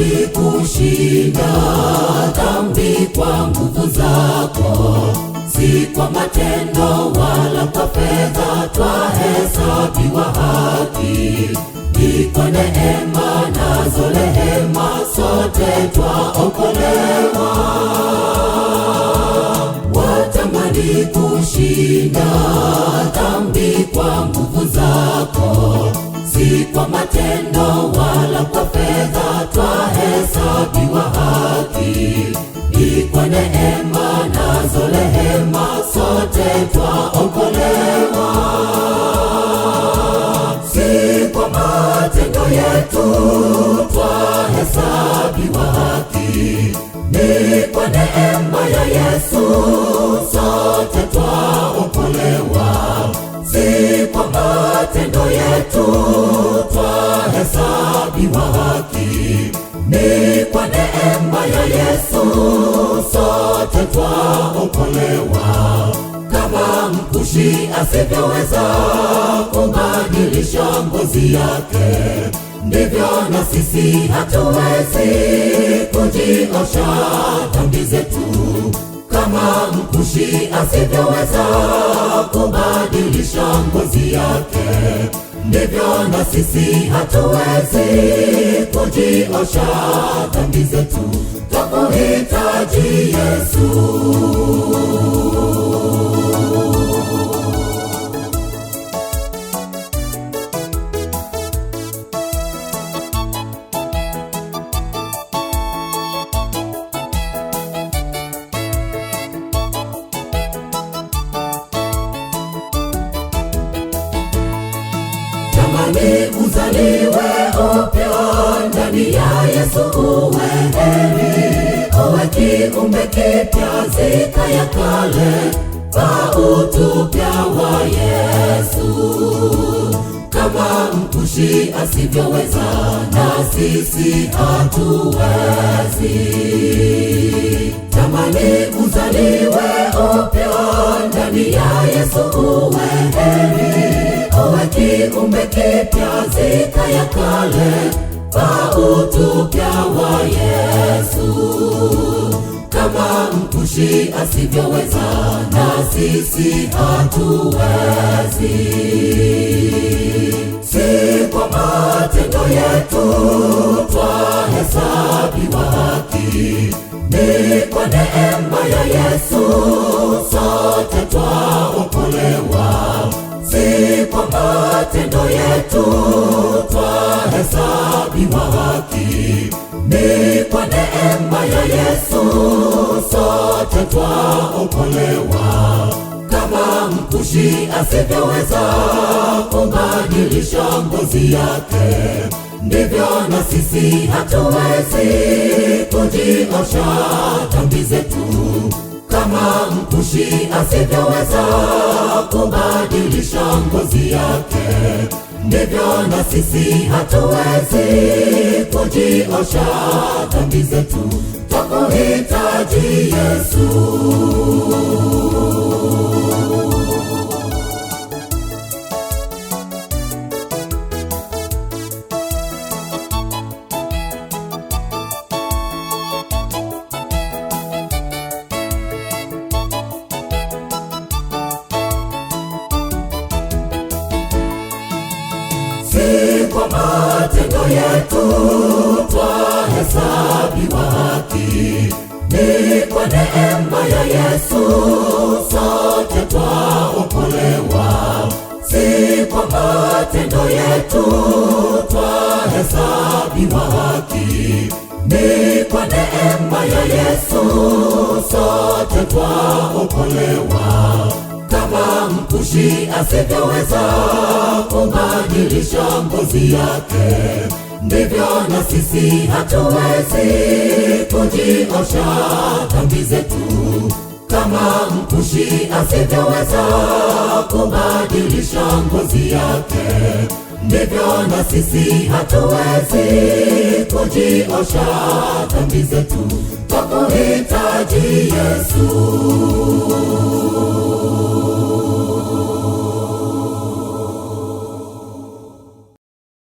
Twatamani kushinda dhambi kwa nguvu zako, si kwa matendo wala kwa fedha twahesabiwa haki. Ni kwa neema nazo rehema sote twaokolewa. Watamani kushinda dhambi kwa nguvu zako, si kwa matendo wala kwa fedha twahesabiwa haki. Ni kwa neema nazo rehema sote twaokolewa. Si kwa matendo yetu twahesabiwa haki, ni kwa neema ya Yesu sote twaokolewa. Si kwa matendo yetu twahesabiwa haki, ni kwa neema ya Yesu sote twaokolewa. Kama mkushi asivyoweza kubadilisha ngozi yake, ndivyo na sisi hatuwezi kujiosha dhambi zetu. Kama mkushi asivyoweza kubadilisha ngozi yake, ndivyo na sisi hatuwezi kujiosha dhambi zetu. Twakuhitaji Yesu. Tamani uzaliwe upya ndani ya Yesu, uwe heri, uwe kiumbe kipya, zika ya kale kwa utupya wa Yesu. Kama mkushi asivyoweza, na sisi hatuwezi. Tamani uzaliwe upya ndani ya Yesu, uwe heri, uwe kiumbe kipya, zika ya kale kwa utupya wa Yesu. Kama mkushi asivyoweza, na sisi hatuwezi. Si kwa matendo yetu twahesabiwa haki, ni kwa neema ya Yesu sote twaokolewa. Si kwa matendo yetu twahesabiwa haki, ni kwa neema ya Yesu sote twaokolewa. Kama mkushi asivyoweza kubadilisha ngozi yake, ndivyo na sisi hatuwezi kujiosha dhambi zetu. Kama mkushi asivyoweza kubadilisha ngozi yake, ndivyo na sisi hatuwezi kujiosha dhambi zetu. Twakuhitaji Yesu. Si kwa matendo yetu twahesabiwa haki, ni kwa neema ya Yesu sote twaokolewa. Si kwa matendo yetu twahesabiwa haki, ni kwa neema ya Yesu sote twaokolewa. Kama mkushi asivyoweza kubadilisha ngozi yake, ndivyo na sisi hatuwezi kujiosha dhambi zetu. Kama mkushi asivyoweza kubadilisha ngozi yake, ndivyo na sisi hatuwezi kujiosha dhambi zetu. Twakuhitaji Yesu.